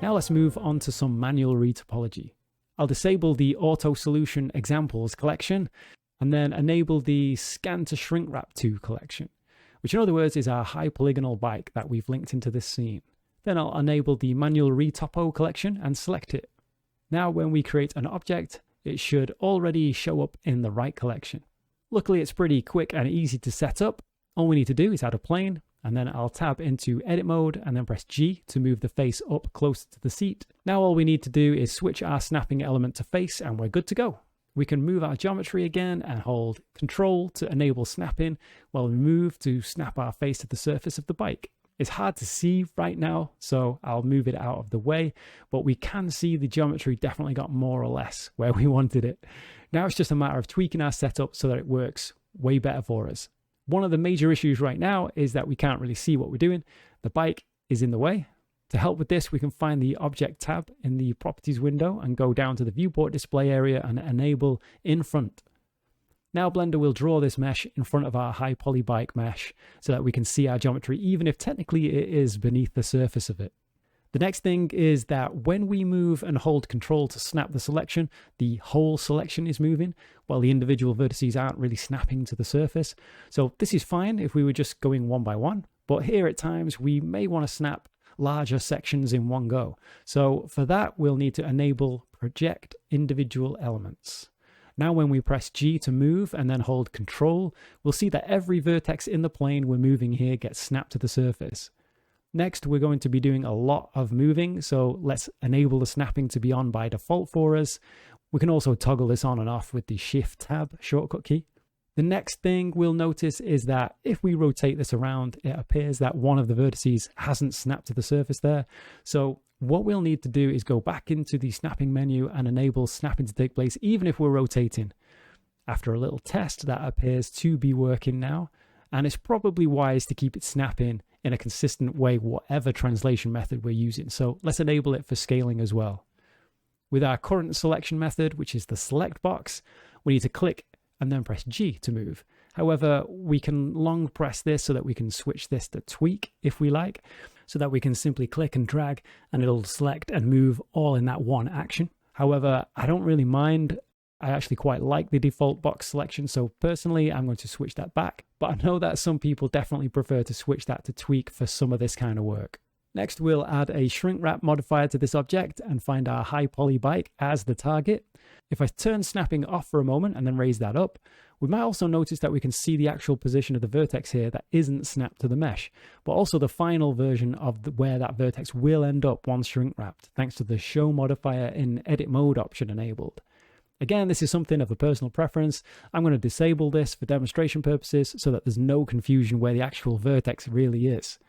Now let's move on to some manual retopology. I'll disable the Auto Solution Examples collection and then enable the Scan to Shrink Wrap To collection, which in other words is our high polygonal bike that we've linked into this scene. Then I'll enable the Manual Retopo collection and select it. Now when we create an object, it should already show up in the right collection. Luckily it's pretty quick and easy to set up. All we need to do is add a plane, and then I'll tab into edit mode and then press G to move the face up closer to the seat. Now all we need to do is switch our snapping element to face and we're good to go. We can move our geometry again and hold Control to enable snapping while we move to snap our face to the surface of the bike. It's hard to see right now, so I'll move it out of the way, but we can see the geometry definitely got more or less where we wanted it. Now it's just a matter of tweaking our setup so that it works way better for us. One of the major issues right now is that we can't really see what we're doing. The bike is in the way. To help with this, we can find the Object tab in the Properties window and go down to the Viewport display area and enable In Front. Now Blender will draw this mesh in front of our high poly bike mesh so that we can see our geometry even if technically it is beneath the surface of it. The next thing is that when we move and hold Control to snap the selection, the whole selection is moving while the individual vertices aren't really snapping to the surface. So this is fine if we were just going one by one, but here at times we may want to snap larger sections in one go. So for that, we'll need to enable Project Individual Elements. Now when we press G to move and then hold Control, we'll see that every vertex in the plane we're moving here gets snapped to the surface. Next, we're going to be doing a lot of moving, so let's enable the snapping to be on by default for us. We can also toggle this on and off with the Shift Tab shortcut key. The next thing we'll notice is that if we rotate this around, it appears that one of the vertices hasn't snapped to the surface there. So what we'll need to do is go back into the snapping menu and enable snapping to take place even if we're rotating. After a little test, that appears to be working now, and it's probably wise to keep it snapping in a consistent way whatever translation method we're using. So let's enable it for scaling as well. With our current selection method, which is the select box, we need to click and then press G to move. However, we can long press this so that we can switch this to tweak if we like, so that we can simply click and drag and it'll select and move all in that one action. However, I don't really mind. I actually quite like the default box selection, so personally I'm going to switch that back, but I know that some people definitely prefer to switch that to tweak for some of this kind of work. Next, we'll add a shrink wrap modifier to this object and find our high poly bike as the target. If I turn snapping off for a moment and then raise that up, we might also notice that we can see the actual position of the vertex here that isn't snapped to the mesh, but also the final version of where that vertex will end up once shrink wrapped, thanks to the show modifier in edit mode option enabled. Again, this is something of a personal preference. I'm going to disable this for demonstration purposes so that there's no confusion where the actual vertex really is.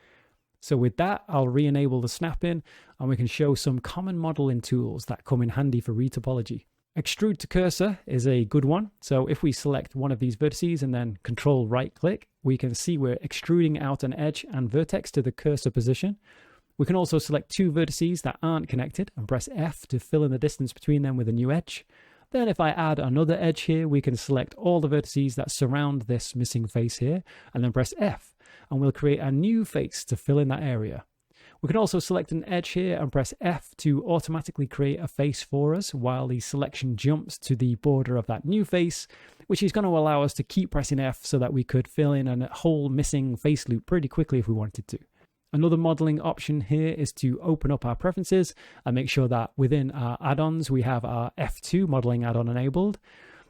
So with that, I'll re-enable the snapping and we can show some common modeling tools that come in handy for retopology. Extrude to cursor is a good one. So if we select one of these vertices and then control right click, we can see we're extruding out an edge and vertex to the cursor position. We can also select two vertices that aren't connected and press F to fill in the distance between them with a new edge. Then if I add another edge here, we can select all the vertices that surround this missing face here and then press F, and we'll create a new face to fill in that area. We can also select an edge here and press F to automatically create a face for us while the selection jumps to the border of that new face, which is going to allow us to keep pressing F so that we could fill in a whole missing face loop pretty quickly if we wanted to. Another modeling option here is to open up our preferences and make sure that within our add-ons we have our F2 modeling add-on enabled.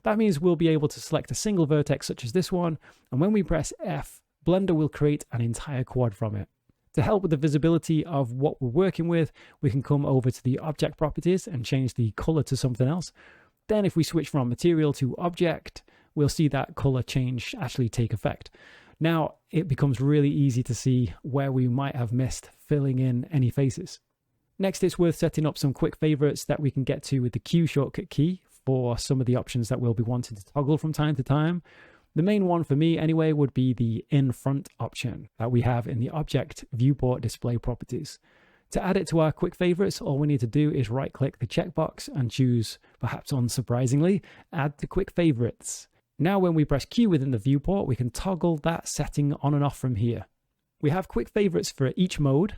That means we'll be able to select a single vertex such as this one, and when we press F, Blender will create an entire quad from it. To help with the visibility of what we're working with, we can come over to the object properties and change the color to something else. Then if we switch from material to object, we'll see that color change actually take effect. Now it becomes really easy to see where we might have missed filling in any faces. Next, it's worth setting up some quick favorites that we can get to with the Q shortcut key for some of the options that we'll be wanting to toggle from time to time. The main one for me anyway would be the in front option that we have in the object viewport display properties. To add it to our quick favorites, all we need to do is right click the checkbox and choose, perhaps unsurprisingly, add to quick favorites. Now when we press Q within the viewport, we can toggle that setting on and off from here. We have quick favorites for each mode,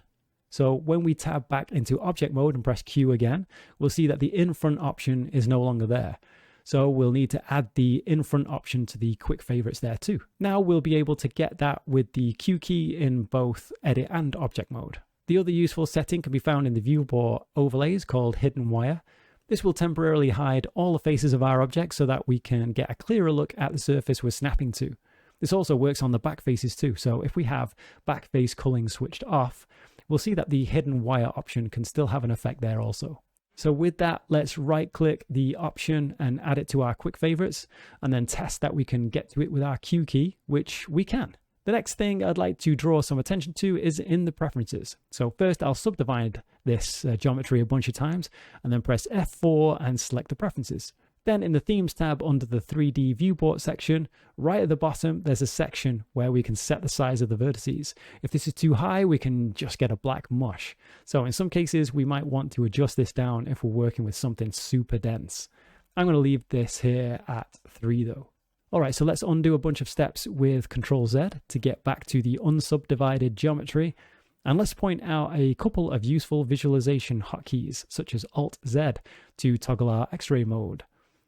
So when we tab back into object mode and press Q again, we'll see that the in front option is no longer there. So we'll need to add the in front option to the quick favorites there too. Now we'll be able to get that with the Q key in both edit and object mode. The other useful setting can be found in the viewport overlays called hidden wire. This will temporarily hide all the faces of our object so that we can get a clearer look at the surface we're snapping to. This also works on the back faces too. So if we have back face culling switched off, we'll see that the hidden wire option can still have an effect there also. So with that, let's right click the option and add it to our quick favorites and then test that we can get to it with our Q key, which we can. The next thing I'd like to draw some attention to is in the preferences. So first I'll subdivide this geometry a bunch of times and then press F4 and select the preferences. Then in the themes tab under the 3D viewport section, right at the bottom, there's a section where we can set the size of the vertices. If this is too high, we can just get a black mush. So in some cases, we might want to adjust this down if we're working with something super dense. I'm going to leave this here at 3 though. All right, so let's undo a bunch of steps with Ctrl Z to get back to the unsubdivided geometry. And let's point out a couple of useful visualization hotkeys, such as Alt Z to toggle our X-ray mode.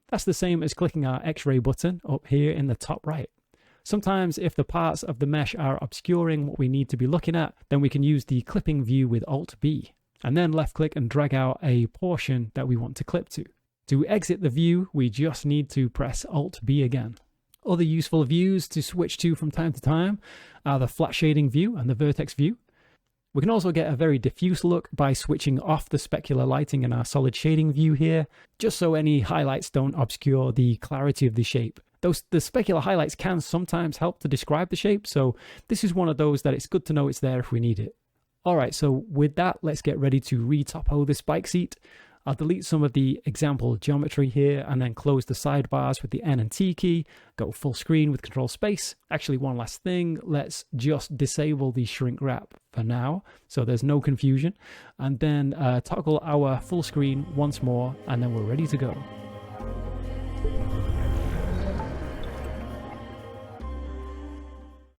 That's the same as clicking our X-ray button up here in the top right. Sometimes if the parts of the mesh are obscuring what we need to be looking at, then we can use the clipping view with Alt B, and then left click and drag out a portion that we want to clip to. To exit the view, we just need to press Alt B again. Other useful views to switch to from time to time are the flat shading view and the vertex view. We can also get a very diffuse look by switching off the specular lighting in our solid shading view here, just so any highlights don't obscure the clarity of the shape. The specular highlights can sometimes help to describe the shape, so this is one of those that it's good to know it's there if we need it. Alright, so with that, let's get ready to retopo this bike seat. I'll delete some of the example geometry here and then close the sidebars with the N and T key, go full screen with Control Space. Actually, one last thing, let's just disable the shrink wrap for now so there's no confusion, and then toggle our full screen once more and then we're ready to go.